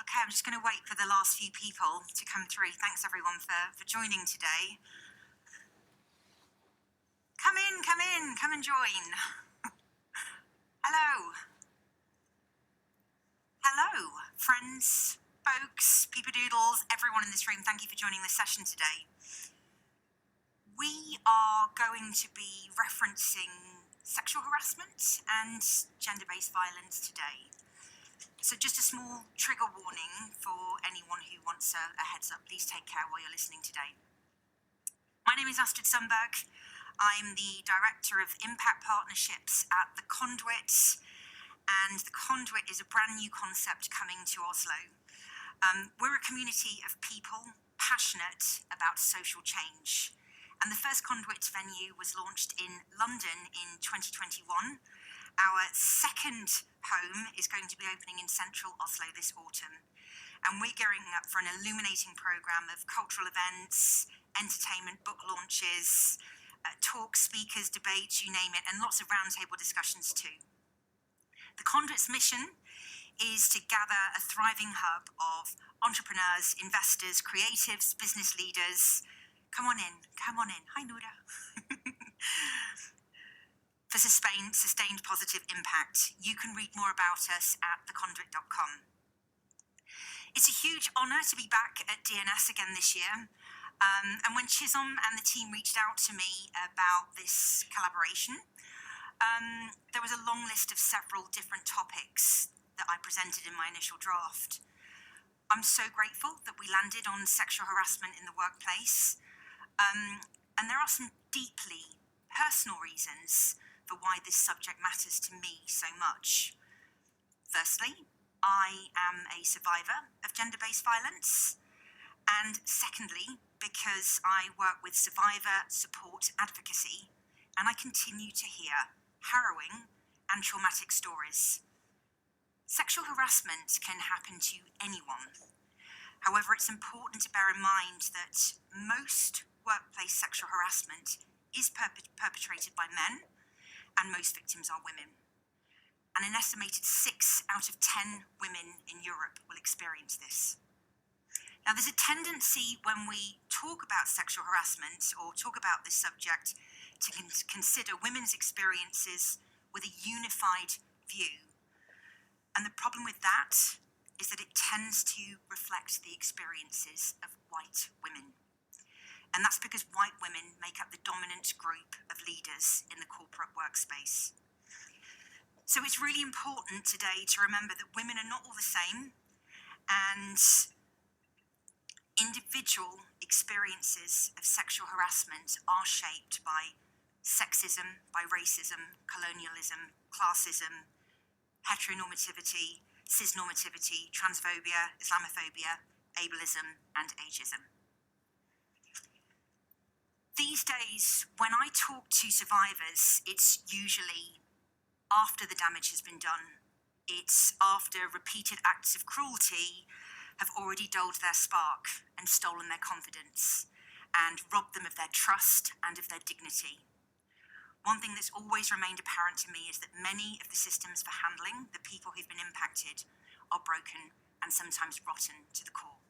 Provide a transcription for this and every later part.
Okay, I'm just going to wait for the last few people to come through. Thanks everyone for joining today. Come in, come and join. Hello. Hello, friends, folks, peepadoodles, everyone in this room. Thank you for joining this session today. We are going to be referencing sexual harassment and gender-based violence today. So just a small trigger warning for anyone who wants a heads up. Please take care while you're listening today. My name is Astrid Sundberg. I'm the Director of Impact Partnerships at The Conduit, and The Conduit is a brand new concept coming to Oslo. We're a community of people passionate about social change, and the first Conduit venue was launched in London in 2021. Our second home is going to be opening in central Oslo this autumn, and we're gearing up for an illuminating programme of cultural events, entertainment, book launches, talks, speakers, debates, you name it, and lots of roundtable discussions too. The Conduit's mission is to gather a thriving hub of entrepreneurs, investors, creatives, business leaders. Come on in. Hi, Nora. For sustained positive impact. You can read more about us at theconduit.com. It's a huge honour to be back at DNS again this year. And when Chisholm and the team reached out to me about this collaboration, there was a long list of several different topics that I presented in my initial draft. I'm so grateful that we landed on sexual harassment in the workplace. And there are some deeply personal reasons for why this subject matters to me so much. Firstly, I am a survivor of gender-based violence. And secondly, because I work with survivor support advocacy, and I continue to hear harrowing and traumatic stories. Sexual harassment can happen to anyone. However, it's important to bear in mind that most workplace sexual harassment is perpetrated by men, and most victims are women. And an estimated 6 out of 10 women in Europe will experience this. Now, there's a tendency when we talk about sexual harassment or talk about this subject to consider women's experiences with a unified view. And the problem with that is that it tends to reflect the experiences of white women. And that's because white women make up the dominant group of leaders in the corporate workspace. So it's really important today to remember that women are not all the same, and individual experiences of sexual harassment are shaped by sexism, by racism, colonialism, classism, heteronormativity, cisnormativity, transphobia, Islamophobia, ableism, and ageism. These days, when I talk to survivors, it's usually after the damage has been done. It's after repeated acts of cruelty have already dulled their spark and stolen their confidence and robbed them of their trust and of their dignity. One thing that's always remained apparent to me is that many of the systems for handling the people who've been impacted are broken and sometimes rotten to the core.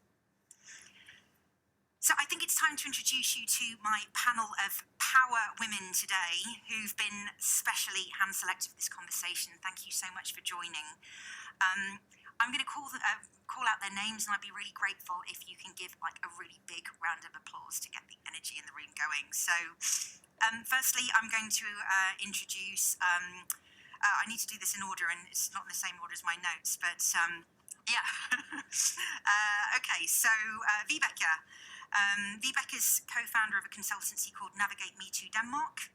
So I think it's time to introduce you to my panel of power women today who've been specially hand-selected for this conversation. Thank you so much for joining. I'm going to call out their names, and I'd be really grateful if you can give like a really big round of applause to get the energy in the room going. So firstly, I'm going to introduce, I need to do this in order, and it's not in the same order as my notes, but yeah. Okay, so Vibeke. Vibeke is co-founder of a consultancy called Navigate Metoo Denmark,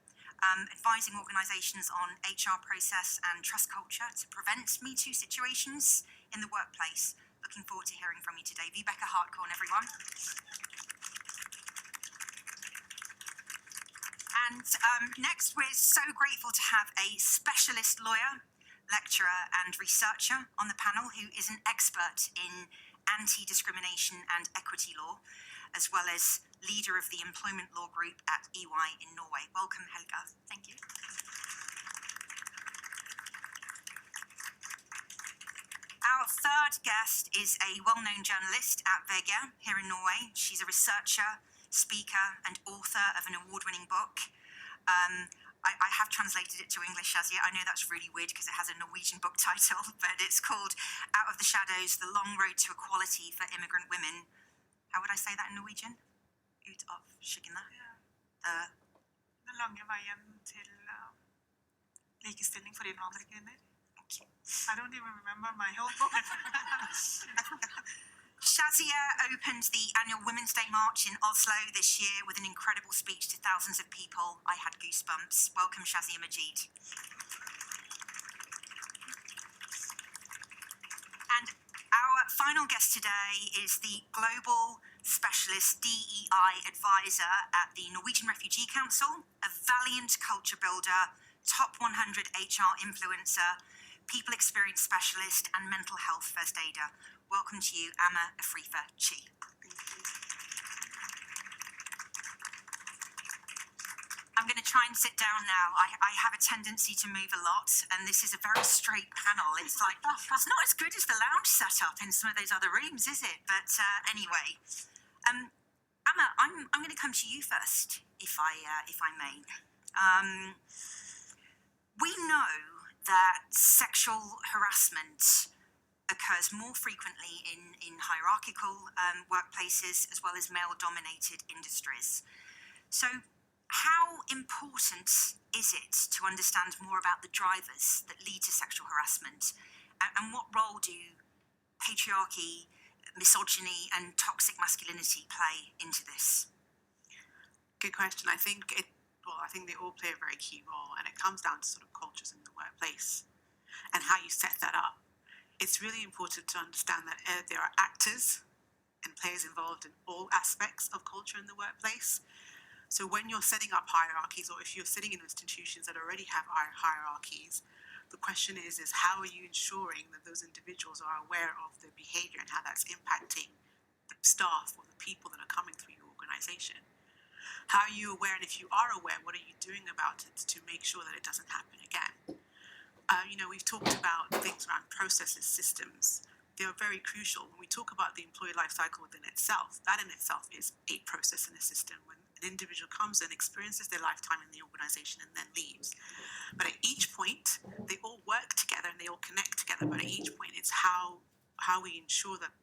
advising organisations on HR process and trust culture to prevent Me Too situations in the workplace. Looking forward to hearing from you today. Vibeke Hartkorn, everyone. And next, we're so grateful to have a specialist lawyer, lecturer and researcher on the panel who is an expert in anti-discrimination and equity law, as well as leader of the employment law group at EY in Norway. Welcome, Helga. Thank you. Our third guest is a well-known journalist at VG here in Norway. She's a researcher, speaker, and author of an award-winning book. I have translated it to English, Shazia. I know that's really weird because it has a Norwegian book title, but it's called Out of the Shadows, The Long Road to Equality for Immigrant Women. How would I say that in Norwegian? Ut av skyggene. Den lange veien til likestilling for innvandrerkvinner. Okay. I don't even remember my whole book. Shazia opened the annual Women's Day March in Oslo this year with an incredible speech to thousands of people. I had goosebumps. Welcome, Shazia Majid. And our final guest today is the Global Specialist DEI Advisor at the Norwegian Refugee Council, a valiant culture builder, top 100 HR influencer, people experience specialist, and mental health first aider. Welcome to you, Aune Afrifa-Tchie. I'm going to try and sit down now. I have a tendency to move a lot, and this is a very straight panel. It's like, it's not as good as the lounge setup in some of those other rooms, is it? But anyway, Aune, I'm going to come to you first, if I may. We know that sexual harassment occurs more frequently in hierarchical workplaces as well as male-dominated industries. So how important is it to understand more about the drivers that lead to sexual harassment? And what role do patriarchy, misogyny, and toxic masculinity play into this? Good question. I think they all play a very key role, and it comes down to sort of cultures in the workplace and how you set that up. It's really important to understand that there are actors and players involved in all aspects of culture in the workplace. So when you're setting up hierarchies, or if you're sitting in institutions that already have hierarchies, the question is how are you ensuring that those individuals are aware of their behavior and how that's impacting the staff or the people that are coming through your organization? How are you aware, and if you are aware, what are you doing about it to make sure that it doesn't happen again? We've talked about things around processes, systems. They are very crucial. When we talk about the employee life cycle within itself, that in itself is a process and a system. When an individual comes and experiences their lifetime in the organization and then leaves. But at each point, they all work together and they all connect together. But at each point, it's how we ensure that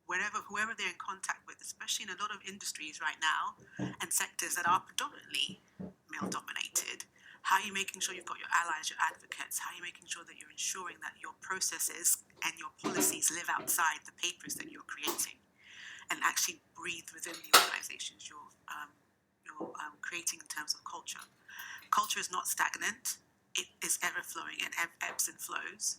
whoever they're in contact with, especially in a lot of industries right now and sectors that are predominantly male-dominated, how are you making sure you've got your allies, your advocates? How are you making sure that you're ensuring that your processes and your policies live outside the papers that you're creating and actually breathe within the organizations you're creating in terms of culture? Culture is not stagnant. It is ever-flowing and ebbs and flows.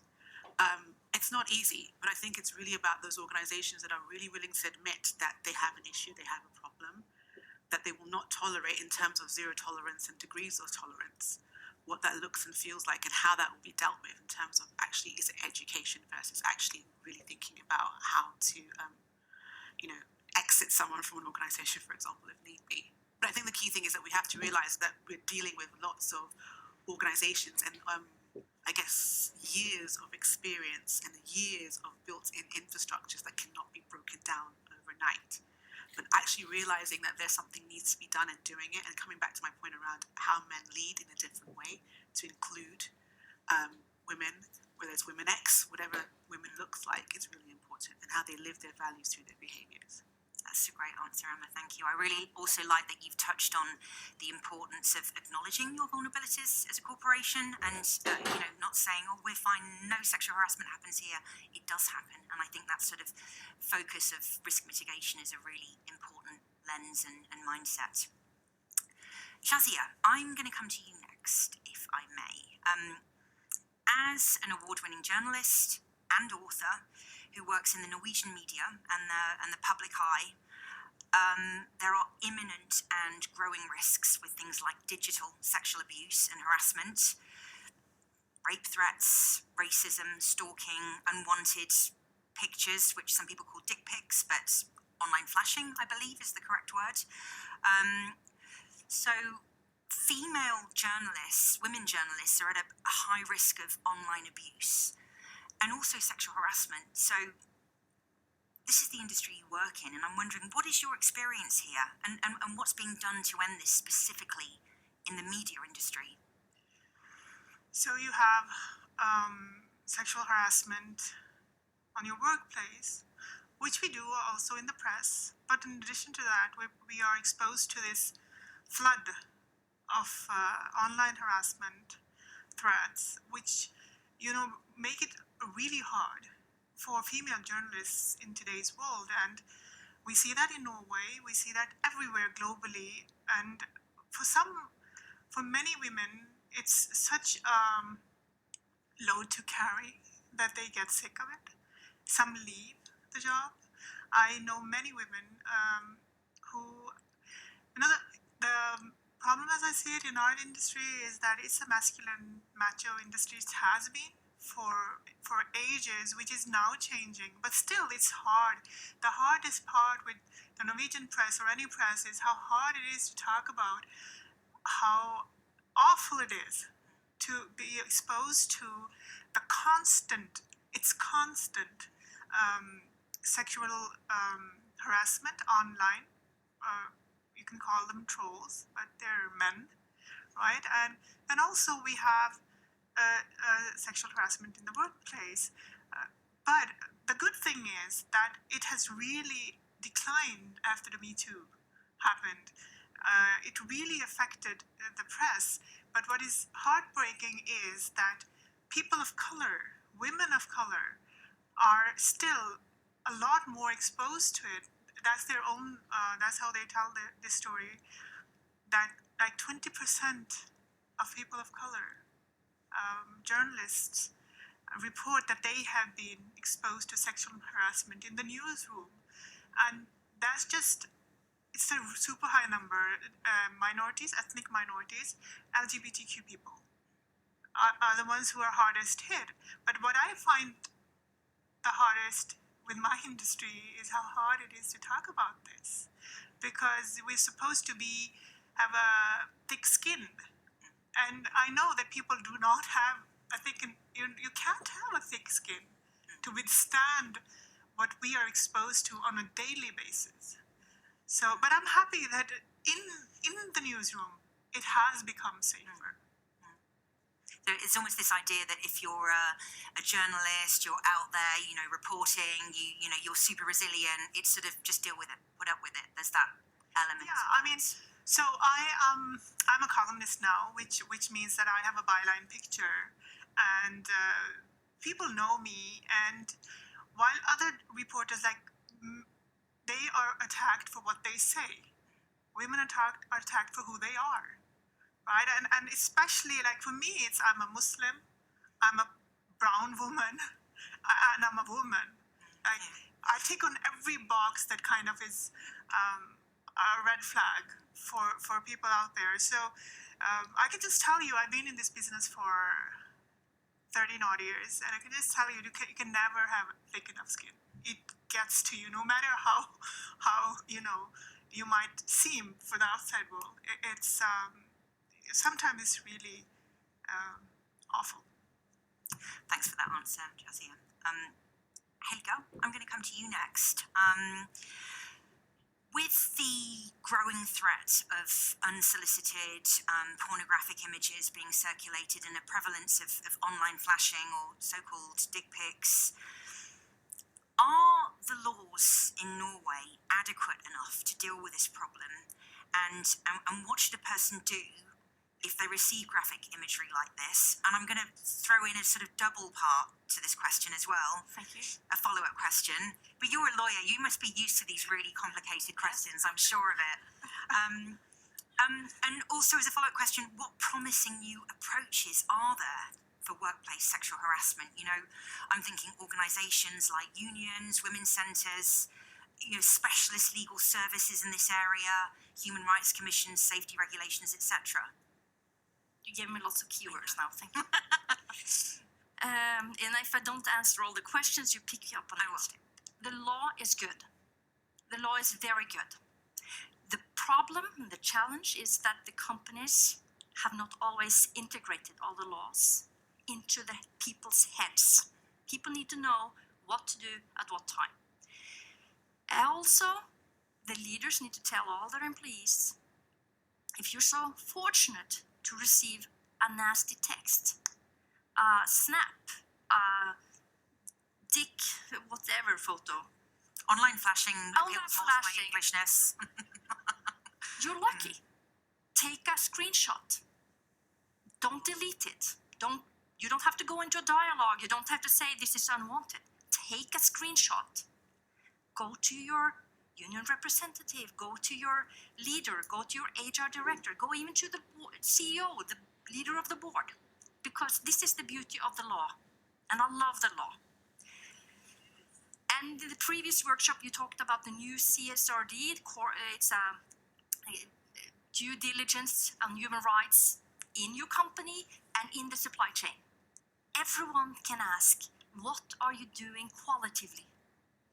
It's not easy, but I think it's really about those organizations that are really willing to admit that they have an issue, they have a problem, that they will not tolerate in terms of zero tolerance and degrees of tolerance, what that looks and feels like and how that will be dealt with in terms of actually is it education versus actually really thinking about how to, exit someone from an organization, for example, if need be. But I think the key thing is that we have to realize that we're dealing with lots of organizations and years of experience and years of built-in infrastructures that cannot be broken down overnight. But actually realizing that there's something needs to be done and doing it, and coming back to my point around how men lead in a different way to include women, whether it's women X, whatever women looks like, is really important, and how they live their values through their behaviors. That's a great answer, Aune. Thank you. I really also like that you've touched on the importance of acknowledging your vulnerabilities as a corporation and, not saying, oh, we're fine, no sexual harassment happens here. It does happen. And I think that sort of focus of risk mitigation is a really important lens and mindset. Shazia, I'm going to come to you next, if I may. As an award-winning journalist and author who works in the Norwegian media and the public eye, there are imminent and growing risks with things like digital sexual abuse and harassment, rape threats, racism, stalking, unwanted pictures, which some people call dick pics, but online flashing, I believe, is the correct word. So female journalists, women journalists, are at a high risk of online abuse. and also sexual harassment. So this is the industry you work in, and I'm wondering, what is your experience here, and what's being done to end this specifically in the media industry? So you have sexual harassment on your workplace, which we do also in the press. But in addition to that, we are exposed to this flood of online harassment threats, which, make it really hard for female journalists in today's world. And we see that in Norway, we see that everywhere globally. And for many women, it's such a load to carry that they get sick of it. Some leave the job. I know many women who, the problem as I see it in our industry is that it's a masculine, macho industry. It has been for ages, which is now changing, but still it's hard. The hardest part with the Norwegian press or any press is how hard it is to talk about how awful it is to be exposed to the constant sexual harassment online. You can call them trolls, but they're men, right? And also we have sexual harassment in the workplace. But the good thing is that it has really declined after the Me Too happened. It really affected the press. But what is heartbreaking is that people of color, women of color, are still a lot more exposed to it. That's their own, that's how they tell this story, that like 20% of people of color, journalists, report that they have been exposed to sexual harassment in the newsroom. And that's just, it's a super high number. Minorities, ethnic minorities, LGBTQ people are the ones who are hardest hit. But what I find the hardest with my industry is how hard it is to talk about this, because we're supposed to have a thick skin, and I know that people do not have a thick. You can't have a thick skin to withstand what we are exposed to on a daily basis. So, but I'm happy that in the newsroom it has become safer. So it's almost this idea that if you're a journalist, you're out there, reporting, you're super resilient. It's sort of just deal with it, put up with it. There's that element. Yeah, I mean, so I'm a columnist now, which means that I have a byline picture, and people know me. And while other reporters they are attacked for what they say, women are attacked for who they are. Right, and especially for me, I'm a Muslim, I'm a brown woman, and I'm a woman. I tick on every box that kind of is a red flag for people out there. So I can just tell you, I've been in this business for 30 odd years, and I can just tell you, you can never have thick enough skin. It gets to you, no matter how you might seem for the outside world. It's sometimes it's really awful. Thanks for that answer, Shazia. Helga, I'm going to come to you next. With the growing threat of unsolicited pornographic images being circulated and a prevalence of online flashing or so-called dick pics, are the laws in Norway adequate enough to deal with this problem? And what should a person do if they receive graphic imagery like this? And I'm going to throw in a sort of double part to this question as well. Thank you. A follow-up question. But you're a lawyer. You must be used to these really complicated questions. I'm sure of it. And also as a follow-up question, what promising new approaches are there for workplace sexual harassment? I'm thinking organisations like unions, women's centres, specialist legal services in this area, human rights commissions, safety regulations, etc. You gave me lots of keywords now, thank you. And if I don't answer all the questions, you pick up on it. The law is good. The law is very good. The problem, the challenge is that the companies have not always integrated all the laws into the people's heads. People need to know what to do at what time. Also, the leaders need to tell all their employees, if you're so fortunate to receive a nasty text, a snap, a dick, whatever photo, Online flashing, Online flashing. Englishness. you're lucky. Take a screenshot. Don't delete it. You don't have to go into a dialogue. You don't have to say this is unwanted. Take a screenshot. Go to your union representative, go to your leader, go to your HR director, go even to the CEO, the leader of the board, because this is the beauty of the law, and I love the law. And in the previous workshop, you talked about the new CSRD. It's a due diligence on human rights in your company and in the supply chain. Everyone can ask, what are you doing qualitatively?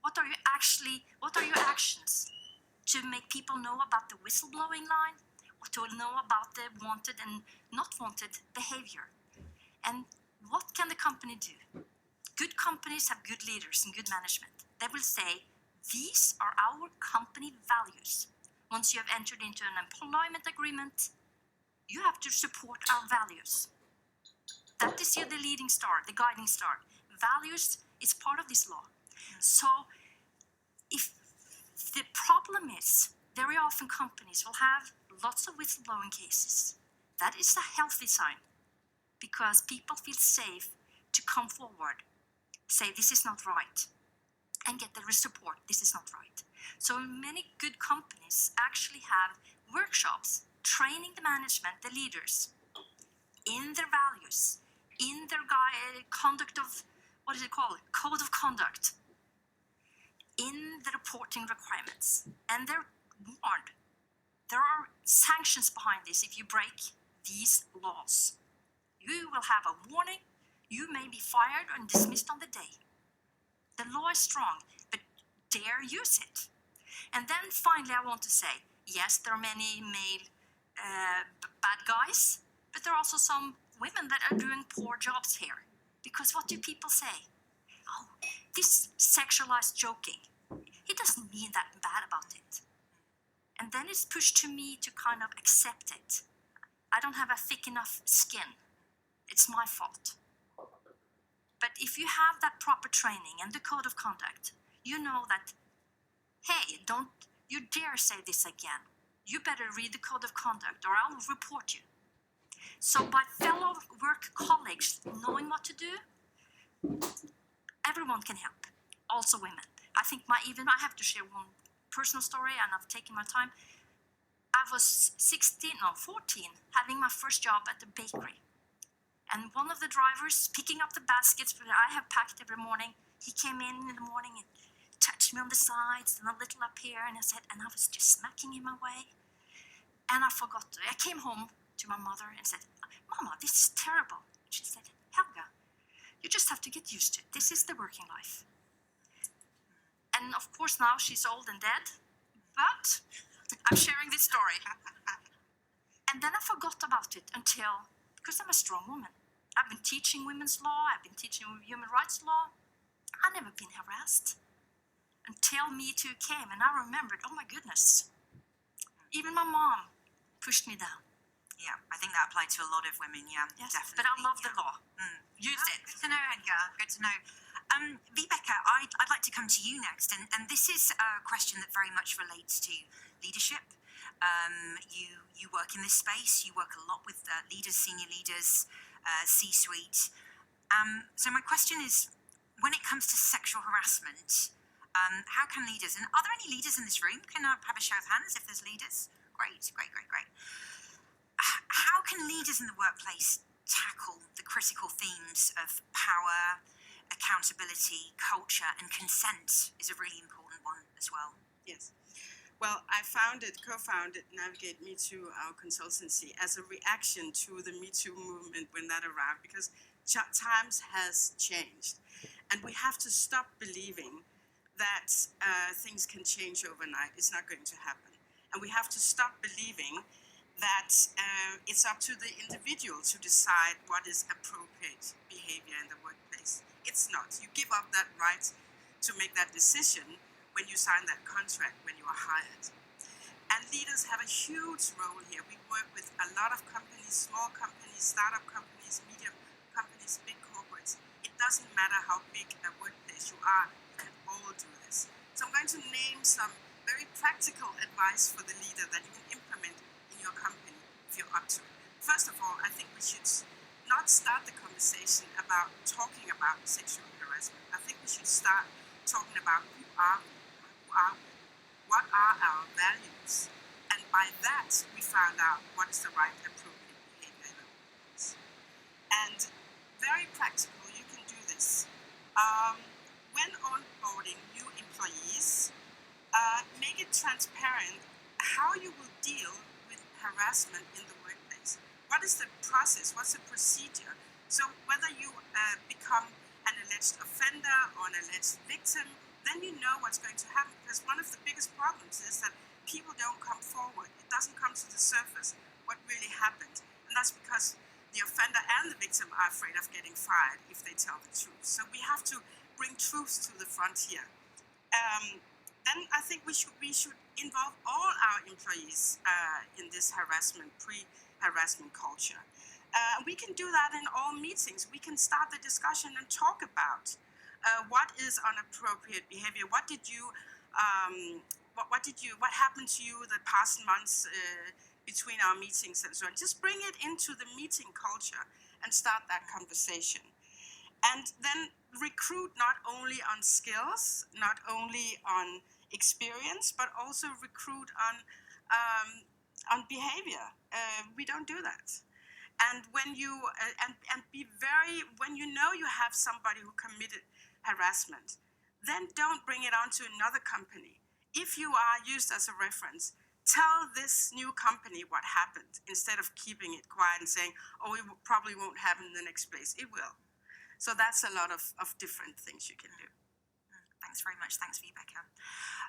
What are your actions to make people know about the whistleblowing line, or to know about the wanted and not wanted behavior? And what can the company do? Good companies have good leaders and good management. They will say, these are our company values. Once you have entered into an employment agreement, you have to support our values. That is the leading star, the guiding star. Values is part of this law. So if the problem is, very often companies will have lots of whistleblowing cases. That is a healthy sign, because people feel safe to come forward, say this is not right, and get the support, this is not right. So many good companies actually have workshops training the management, the leaders, in their values, in their conduct of, what is it called? Code of conduct, in the reporting requirements. And they're warned. There are sanctions behind this if you break these laws. You will have a warning. You may be fired and dismissed on the day. The law is strong, but dare use it. And then finally, I want to say, yes, there are many male bad guys, but there are also some women that are doing poor jobs here. Because what do people say? Oh, this sexualized joking, he doesn't mean that bad about it. And then it's pushed to me to kind of accept it. I don't have a thick enough skin. It's my fault. But if you have that proper training and the code of conduct, you know that, hey, don't you dare say this again. You better read the code of conduct or I'll report you. So by fellow work colleagues knowing what to do, everyone can help, also women. I think I have to share one personal story, and I've taken my time. I was 14, having my first job at the bakery. And one of the drivers picking up the baskets that I have packed every morning, he came in the morning and touched me on the sides and a little up here, and I was just smacking him away. And I forgot. I came home to my mother and said, Mama, this is terrible. She said, Helga, you just have to get used to it. This is the working life. And of course now she's old and dead, but I'm sharing this story. And then I forgot about it because I'm a strong woman. I've been teaching women's law, I've been teaching human rights law. I've never been harassed until Me Too came, and I remembered, oh my goodness, even my mom pushed me down. Yeah, I think that applied to a lot of women, Yes, definitely. but I love the law. Use it. Good to know, Helga. Good to know. Vibeke, I'd like to come to you next, and this is a question that very much relates to leadership. You work in this space, you work a lot with leaders, senior leaders, C-suite. So my question is, when it comes to sexual harassment, how can leaders, and are there any leaders in this room? Can I have a show of hands if there's leaders? Great. How can leaders in the workplace tackle the critical themes of power, accountability, culture, and consent is a really important one as well. Yes. Well, I co-founded Navigate Metoo, our consultancy, as a reaction to the Me Too movement when that arrived, because times has changed. And we have to stop believing that things can change overnight. It's not going to happen. And we have to stop believing that it's up to the individual to decide what is appropriate behavior in the workplace. It's not. You give up that right to make that decision when you sign that contract, when you are hired. And leaders have a huge role here. We work with a lot of companies, small companies, startup companies, medium companies, big corporates. It doesn't matter how big a workplace you are, you can all do this. So I'm going to name some very practical advice for the leader that you can implement in your company if you're up to it. First of all, I think we should not start the conversation about talking about sexual harassment. I think we should start talking about who are we, what are our values, and by that we found out what is the right appropriate behavior in our workplace. And very practical, you can do this. When onboarding new employees, make it transparent how you will deal with harassment in the workplace. What is the process? What's the procedure? So whether you become an alleged offender or an alleged victim, then you know what's going to happen, because one of the biggest problems is that people don't come forward. It doesn't come to the surface what really happened. And that's because the offender and the victim are afraid of getting fired if they tell the truth. So we have to bring truth to the frontier. Then I think we should involve all our employees in this pre-harassment culture. We can do that in all meetings. We can start the discussion and talk about what is inappropriate behavior. What happened to you the past months between our meetings and so on. Just bring it into the meeting culture and start that conversation. And then recruit not only on skills, not only on experience, but also recruit on behavior. We don't do that. And when you when you know you have somebody who committed harassment, then don't bring it on to another company. If you are used as a reference, tell this new company what happened instead of keeping it quiet and saying, oh, it probably won't happen in the next place. It will. So that's a lot of different things you can do. Thanks very much. Thanks, Vibeke.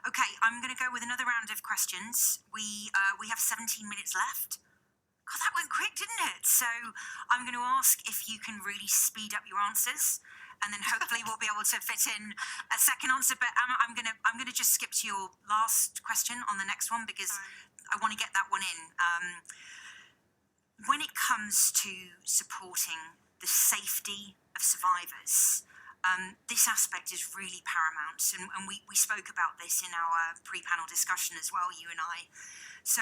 Okay, I'm going to go with another round of questions. We have 17 minutes left. God, that went quick, didn't it? So I'm going to ask if you can really speed up your answers, and then hopefully we'll be able to fit in a second answer. But I'm going to just skip to your last question on the next one because I want to get that one in. When it comes to supporting the safety of survivors, this aspect is really paramount, and we spoke about this in our pre-panel discussion as well, you and I. So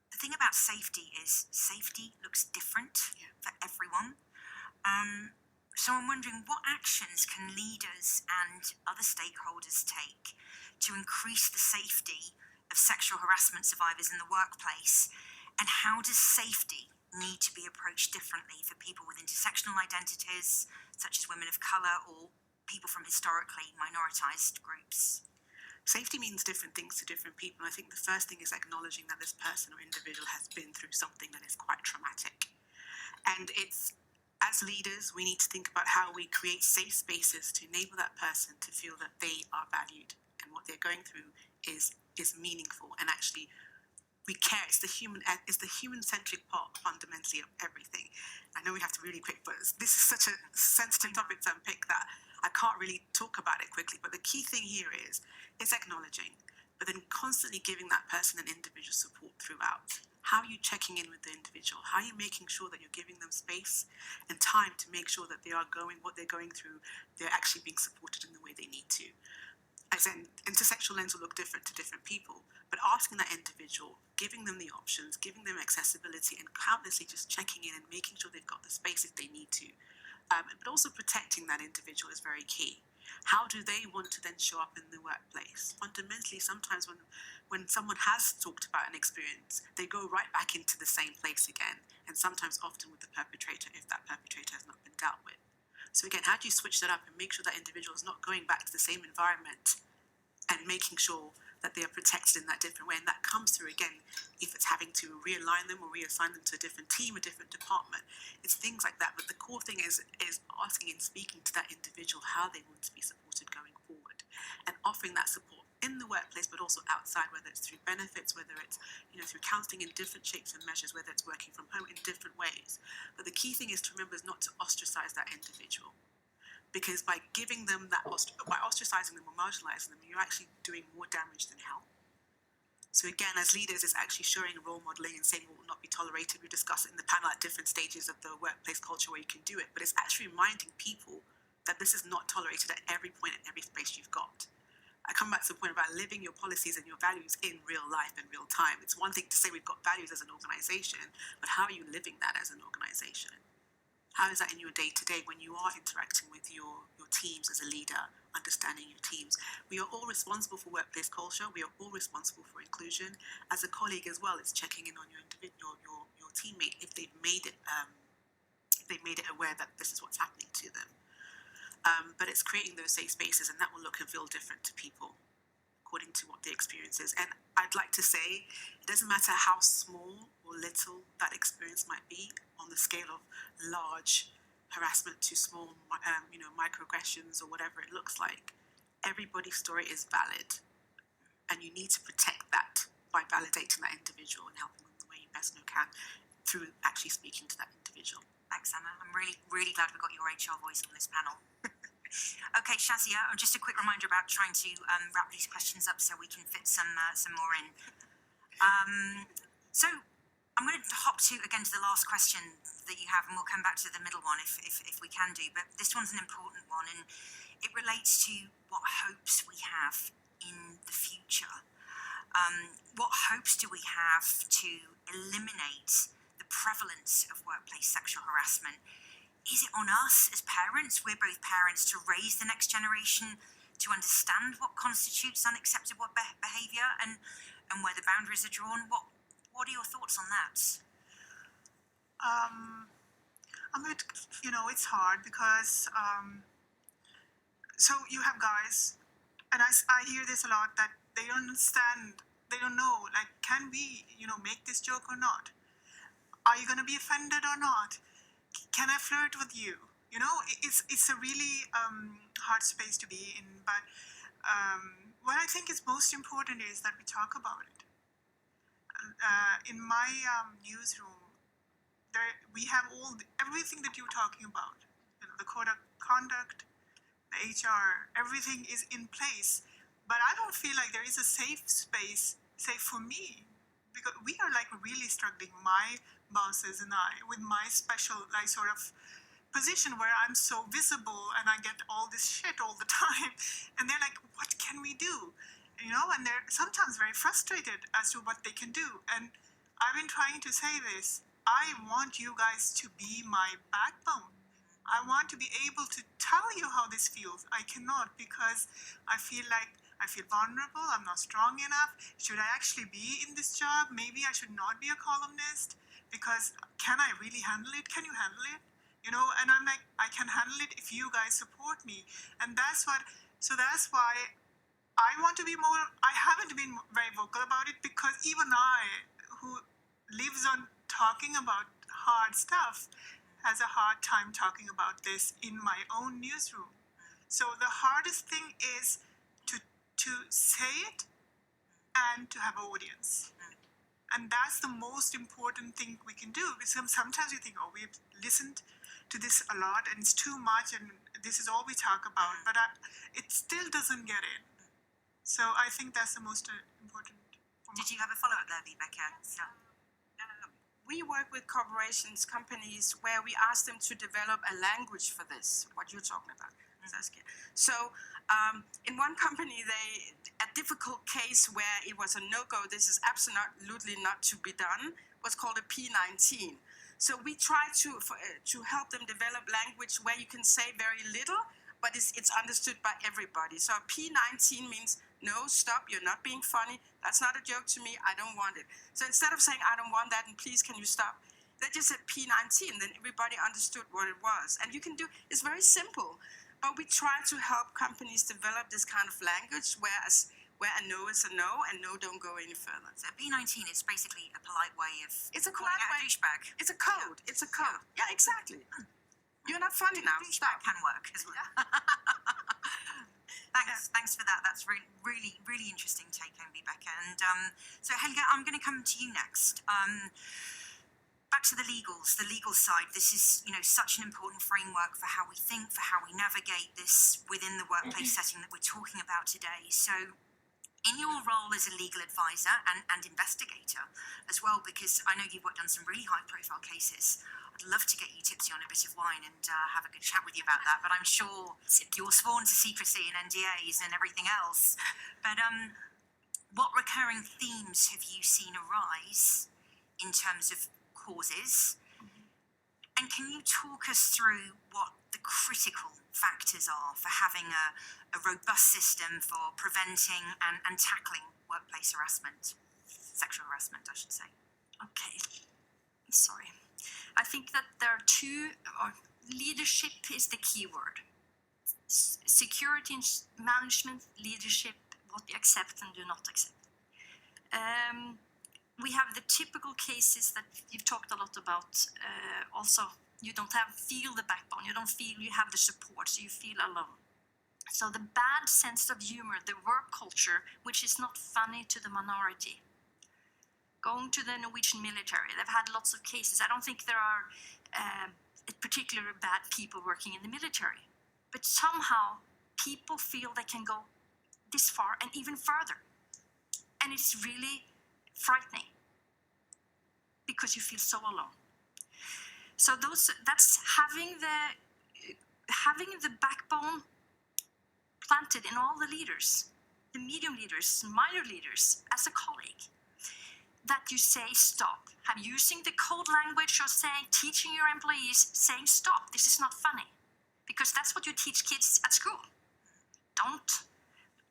the thing about safety is safety looks different for everyone. So I'm wondering, what actions can leaders and other stakeholders take to increase the safety of sexual harassment survivors in the workplace? And how does safety need to be approached differently for people with intersectional identities, such as women of colour or people from historically minoritized groups? Safety means different things to different people. I think the first thing is acknowledging that this person or individual has been through something that is quite traumatic. And it's, as leaders, we need to think about how we create safe spaces to enable that person to feel that they are valued and what they're going through is meaningful, and actually we care. It's the human-centric part fundamentally of everything. I know we have to really quick, but this is such a sensitive topic to unpick that I can't really talk about it quickly. But the key thing here is acknowledging, but then constantly giving that person an individual support throughout. How are you checking in with the individual? How are you making sure that you're giving them space and time to make sure that they are what they're going through, they're actually being supported in the way they need to? As in, intersectional lens will look different to different people, but asking that individual, giving them the options, giving them accessibility, and countlessly just checking in and making sure they've got the space if they need to. But also protecting that individual is very key. How do they want to then show up in the workplace? Fundamentally, sometimes when someone has talked about an experience, they go right back into the same place again, and sometimes often with the perpetrator if that perpetrator has not been dealt with. So again, how do you switch that up and make sure that individual is not going back to the same environment and making sure that they are protected in that different way. And that comes through, again, if it's having to realign them or reassign them to a different team, a different department. It's things like that. But the core thing is asking and speaking to that individual how they want to be supported going forward, and offering that support in the workplace, but also outside, whether it's through benefits, whether it's through counselling in different shapes and measures, whether it's working from home in different ways. But the key thing is to remember is not to ostracize that individual. Because by giving them that, by ostracizing them or marginalizing them, you're actually doing more damage than help. So again, as leaders, it's actually showing role modeling and saying what will not be tolerated. We discuss it in the panel at different stages of the workplace culture where you can do it. But it's actually reminding people that this is not tolerated at every point, at every space you've got. I come back to the point about living your policies and your values in real life, in real time. It's one thing to say we've got values as an organization, but how are you living that as an organization? How is that in your day-to-day when you are interacting with your teams as a leader, understanding your teams? We are all responsible for workplace culture. We are all responsible for inclusion. As a colleague as well, it's checking in on your teammate if they've made it aware that this is what's happening to them. But it's creating those safe spaces, and that will look and feel different to people according to what the experience is. And I'd like to say, it doesn't matter how small or little that experience might be on the scale of large harassment to small, microaggressions or whatever it looks like. Everybody's story is valid, and you need to protect that by validating that individual and helping them the way you best know can through actually speaking to that individual. Thanks, Anna. I'm really, really glad we got your HR voice on this panel. Okay, Shazia, just a quick reminder about trying to wrap these questions up so we can fit some more in. So I'm going to hop to the last question that you have, and we'll come back to the middle one if we can do. But this one's an important one, and it relates to what hopes we have in the future. What hopes do we have to eliminate the prevalence of workplace sexual harassment? Is it on us as parents, we're both parents, to raise the next generation to understand what constitutes unacceptable behaviour and where the boundaries are drawn? What are your thoughts on that? It's hard because so you have guys, and I hear this a lot, that they don't understand, they don't know, like, can we make this joke or not? Are you going to be offended or not? Can I flirt with you? It's a really hard space to be in. But what I think is most important is that we talk about it. In my newsroom, we have everything that you're talking about. The code of conduct, the HR, everything is in place. But I don't feel like there is a safe space, safe for me, because we are like really struggling. My bosses and I, with my special sort of position where I'm so visible and I get all this shit all the time, and they're like, what can we do? And they're sometimes very frustrated as to what they can do. And I've been trying to say this, I want you guys to be my backbone. I want to be able to tell you how this feels. I cannot, because I feel vulnerable, I'm not strong enough. Should I actually be in this job? Maybe I should not be a columnist, because can I really handle it? Can you handle it? And I'm like, I can handle it if you guys support me. And that's why I want to be more, I haven't been very vocal about it, because even I, who lives on talking about hard stuff, has a hard time talking about this in my own newsroom. So the hardest thing is to say it and to have audience. And that's the most important thing we can do. Because sometimes you think, we've listened to this a lot and it's too much and this is all we talk about, but it still doesn't get in. So I think that's the most important. Did you have a follow-up there, Vibeke? We work with corporations, companies, where we ask them to develop a language for this, what you're talking about, Saskia. So in one company, a difficult case where it was a no-go, this is absolutely not to be done, was called a P19. So we try to help them develop language where you can say very little, but it's understood by everybody. So a P19 means, no, stop, you're not being funny, that's not a joke to me, I don't want it. So instead of saying, I don't want that, and please, can you stop? They just said P19, then everybody understood what it was. And you can it's very simple, but we try to help companies develop this kind of language, whereas where a no is a no, and no don't go any further. So B19 is basically a polite way of It's a calling polite out a way. douchebag. It's a code. It's a code. Yeah, exactly. You're not funny now. Douchebag can work as well. Thanks for that. That's really interesting take home, Vibeke. And so Helga, I'm going to come to you next. Back to the legal side. This is, such an important framework for how we think, for how we navigate this within the workplace setting that we're talking about today. So in your role as a legal advisor and investigator as well, because I know you've worked on some really high profile cases, I'd love to get you tipsy on a bit of wine and have a good chat with you about that, but I'm sure you're sworn to secrecy and NDAs and everything else. But what recurring themes have you seen arise in terms of causes? And can you talk us through what the critical factors are for having a robust system for preventing and tackling workplace harassment, sexual harassment, I should say? Okay, sorry. I think that there are two, leadership is the key word. Security and management, leadership, what you accept and do not accept. We have the typical cases that you've talked a lot about. Also, you don't feel the backbone, you don't feel you have the support, so you feel alone. So the bad sense of humor, the work culture, which is not funny to the minority. Going to the Norwegian military, they've had lots of cases. I don't think there are particularly bad people working in the military, but somehow people feel they can go this far and even further. And it's really frightening because you feel so alone. So that's having the backbone planted in all the leaders, the medium leaders, minor leaders, as a colleague, that you say stop. Have using the code language or teaching your employees, saying stop, this is not funny. Because that's what you teach kids at school. Don't,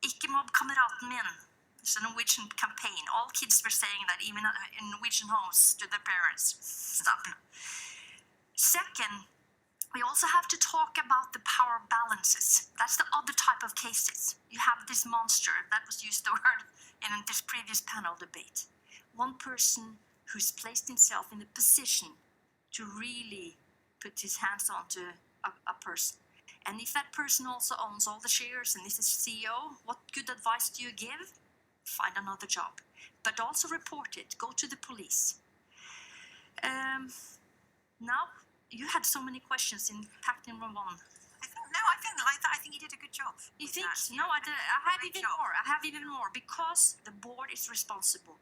ikke mobb kameraten min. It's a Norwegian campaign. All kids were saying that, even in Norwegian homes to their parents. Stop. Second, we also have to talk about the power balances. That's the other type of cases. You have this monster, that was used the word in this previous panel debate. One person who's placed himself in the position to really put his hands onto a person. And if that person also owns all the shares and is a CEO, what good advice do you give? Find another job. But also report it. Go to the police. Now, you had so many questions packed in one. I think you did a good job. You think? No, I have even more. I have even more because the board is responsible.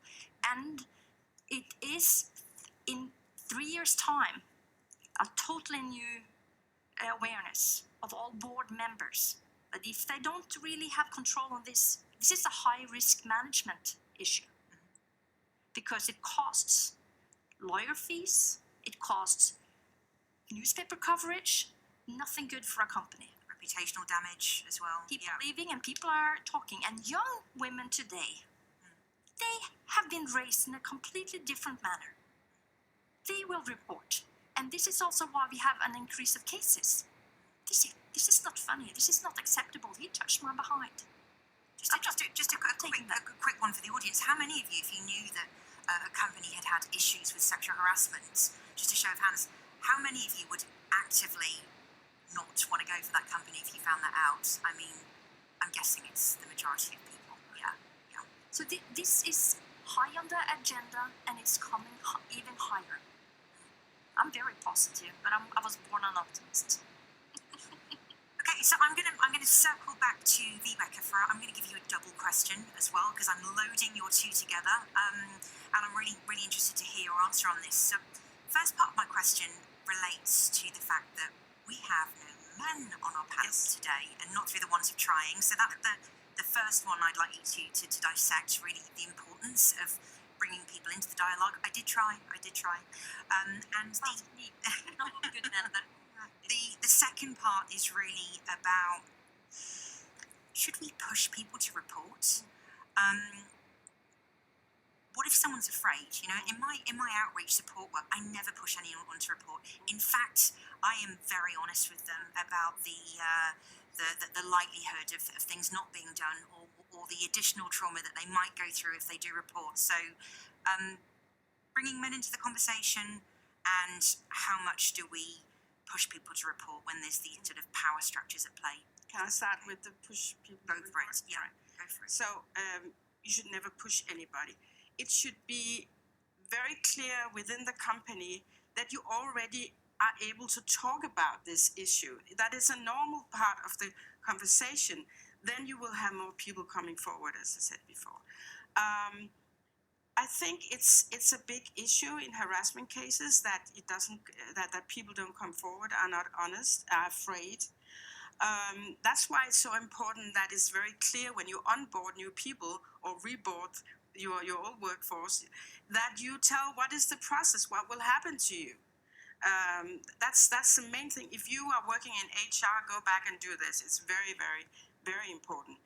And it is, in 3 years' time, a totally new awareness of all board members. That if they don't really have control on this is a high-risk management issue. Because it costs lawyer fees, it costs newspaper coverage, nothing good for a company. Reputational damage as well. People leaving and people are talking. And young women today, they have been raised in a completely different manner. They will report. And this is also why we have an increase of cases. This is not funny. This is not acceptable. He touched my behind. Just a quick one for the audience. How many of you, if you knew that a company had issues with sexual harassment, just a show of hands, how many of you would actively not want to go for that company if you found that out? I mean, I'm guessing it's the majority of people. Yeah. So this is high on the agenda, and it's coming even higher. I'm very positive, but I was born an optimist. Okay, so I'm gonna circle back to Vibeke I'm gonna give you a double question as well because I'm loading your two together, and I'm really interested to hear your answer on this. So, first part of my question relates to the fact that we have no men on our panel today, and not through the want of trying. So that the first one I'd like you to dissect really the importance of bringing people into the dialogue. I did try. And the second part is really about, should we push people to report? What if someone's afraid? You know, in my outreach support work, I never push anyone to report. In fact, I am very honest with them about the likelihood of things not being done or or the additional trauma that they might go through if they do report. So bringing men into the conversation, and how much do we push people to report when there's the sort of power structures at play? Can I start with the push people? Go for it, yeah, go for it. So you should never push anybody. It should be very clear within the company that you already are able to talk about this issue. That is a normal part of the conversation. Then you will have more people coming forward, as I said before. I think it's a big issue in harassment cases that it doesn't that people don't come forward, are not honest, are afraid. That's why it's so important that it's very clear when you onboard new people or reboard your old workforce, that you tell what is the process, what will happen to you. That's the main thing. If you are working in HR, go back and do this. It's very, very, very important.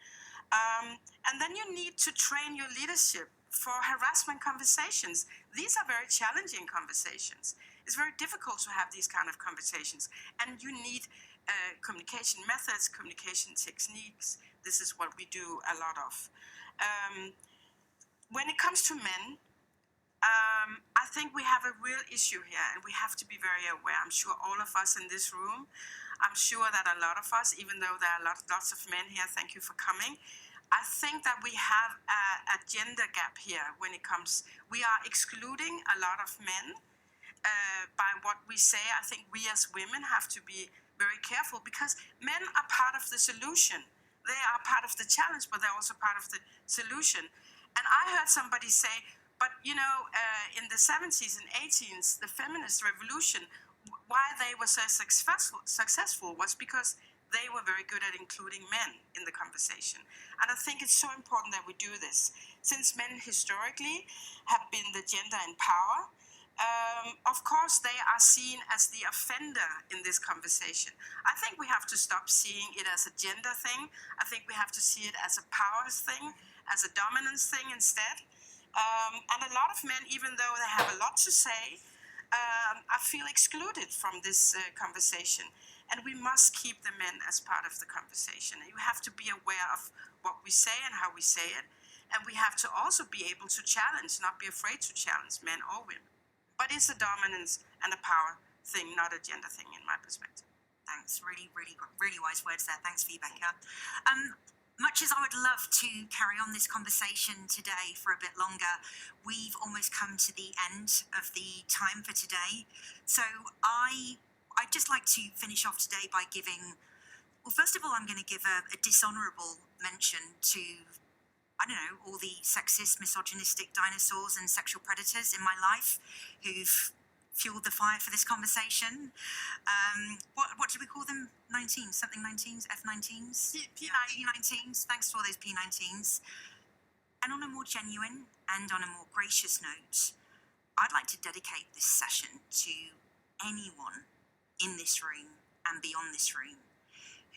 And then you need to train your leadership for harassment conversations. These are very challenging conversations. It's very difficult to have these kind of conversations. And you need communication methods, communication techniques. This is what we do a lot of. When it comes to men, I think we have a real issue here, and we have to be very aware. I'm sure all of us in this room, I'm sure that a lot of us, even though there are lots of men here, thank you for coming, I think that we have a gender gap here when it comes. We are excluding a lot of men by what we say. I think we as women have to be very careful, because men are part of the solution. They are part of the challenge, but they're also part of the solution. And I heard somebody say, but you know, in the 70s and 80s, the feminist revolution, why they were so successful was because they were very good at including men in the conversation. And I think it's so important that we do this. Since men historically have been the gender in power, of course they are seen as the offender in this conversation. I think we have to stop seeing it as a gender thing. I think we have to see it as a power thing, as a dominance thing instead. And a lot of men, even though they have a lot to say, I feel excluded from this conversation. And we must keep the men as part of the conversation. You have to be aware of what we say and how we say it. And we have to also be able to challenge, not be afraid to challenge men or women. But it's a dominance and a power thing, not a gender thing in my perspective. Thanks, really, really, really wise words there. Thanks, Vibeke. Much as I would love to carry on this conversation today for a bit longer, we've almost come to the end of the time for today. So I'd just like to finish off today by giving, well, first of all, I'm going to give a dishonourable mention to, I don't know, all the sexist, misogynistic dinosaurs and sexual predators in my life who've fueled the fire for this conversation. What do we call them? 19s, something 19s, F19s? P19s, thanks to all those P19s. And on a more genuine and on a more gracious note, I'd like to dedicate this session to anyone in this room and beyond this room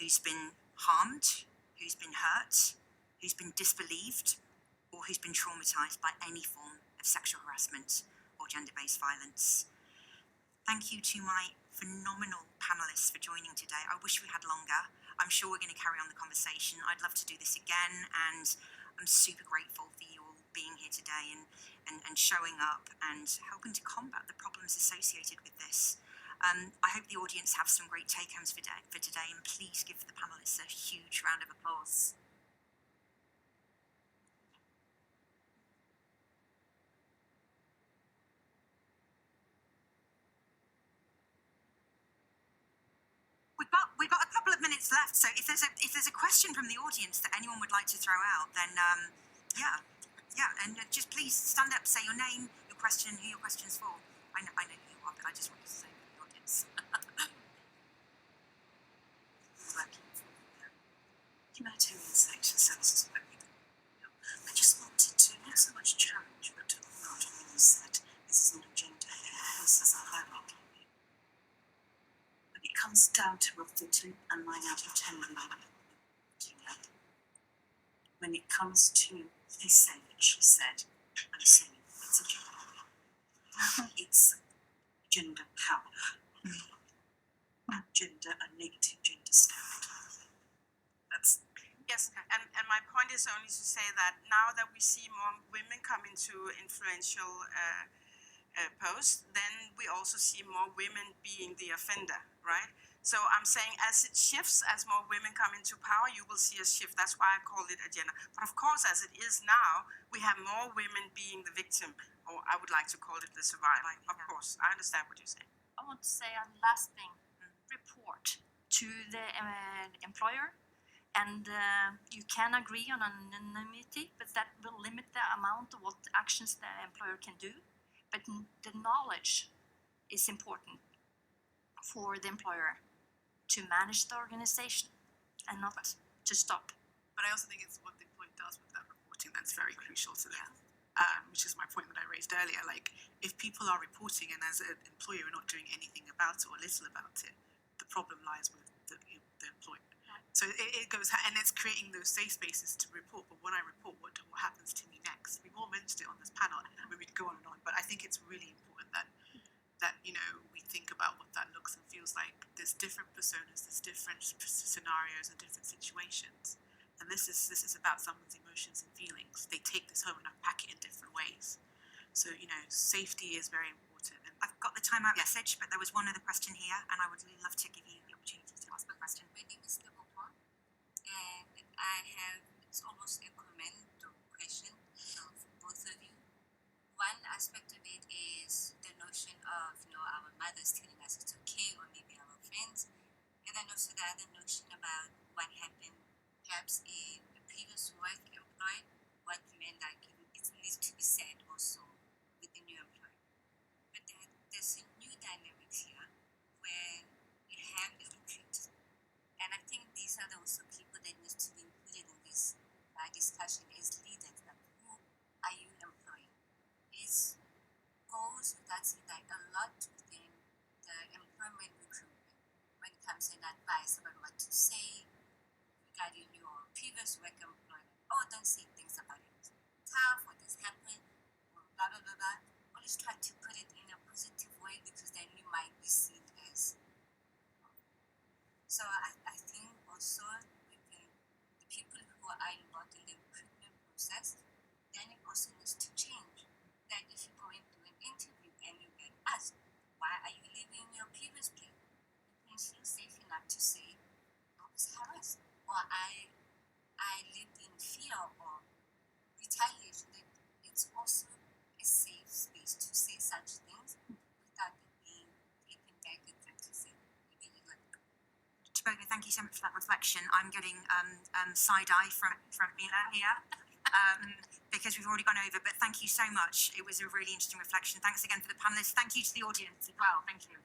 who's been harmed, who's been hurt, who's been disbelieved, or who's been traumatised by any form of sexual harassment or gender-based violence. Thank you to my phenomenal panellists for joining today. I wish we had longer. I'm sure we're going to carry on the conversation. I'd love to do this again, and I'm super grateful for you all being here today and showing up and helping to combat the problems associated with this. I hope the audience have some great take-homes for today, and please give the panellists a huge round of applause. We've got a couple of minutes left, so if there's a question from the audience that anyone would like to throw out, then yeah, and just please stand up, say your name, your question, who your question's for. I know who you are, but I just wanted to say for the audience. Humanitarian section services. I just wanted to not so much challenge, but to honor what you said. This is not a gender here. This is a hierarchy. When it comes down to a 14 and 9 out of 10 women, when it comes to they say that she said, I'm saying it's a gender. It's gender power. Gender, a negative gender stereotype. That's Yes, and my point is only to say that now that we see more women come into influential posts, then we also see more women being the offender, right? So I'm saying as it shifts, as more women come into power, you will see a shift. That's why I call it agenda. But of course, as it is now, we have more women being the victim, or I would like to call it the survivor. Of course, I understand what you're saying. I want to say a last thing. Report to the employer, and you can agree on anonymity, but that will limit the amount of what actions the employer can do. But the knowledge is important for the employer to manage the organization and not to stop. But I also think it's what the employer does with that reporting that's very crucial to them. Which is my point that I raised earlier. Like, if people are reporting and as an employer you're not doing anything about it or little about it, the problem lies with the employer. Right. So it goes, and it's creating those safe spaces to report. But when I report, what happens to me next? We've all mentioned it on this panel, and we could go on and on. But I think it's really important that we think about what that looks and feels like. There's different personas, there's different scenarios and different situations. And this is about someone's emotions and feelings. They take this home and unpack it in different ways. So, safety is very important. And I've got the timeout message, but there was one other question here, and I would really love to give you the opportunity to ask the question. My name is Vibeke, and it's almost a comment or question for both of you. One aspect of it is the notion of, our mothers telling us it's okay, or maybe our friends. And then also the other notion about what happened perhaps in the previous work employed, what meant like it needs to be said also with the new employer. But there's a new dynamic here where you have the recruit. And I think these are also people that need to be included in this discussion as leaders. Like, who are you employing? It goes without saying that a lot within the employment recruitment when it comes to advice about what to say regarding your previous work employment. Oh, don't say things about it. Tough, what has happened, or blah, blah, blah, blah. Always try to put it in a positive way because then you might be seen as. So I think also within the people who are involved in the recruitment process, then it also needs to change. That if you go into an interview and you get asked, why are you leaving your previous place? You can feel safe enough to say, I was harassed, or I lived in fear or retaliation. That it's also a safe space to say such things without it being taken back exactly saying, Vibeke, thank you so much for that reflection. I'm getting side eye from Mila here. Because we've already gone over, but thank you so much. It was a really interesting reflection. Thanks again for the panelists. Thank you to the audience as well. Thank you.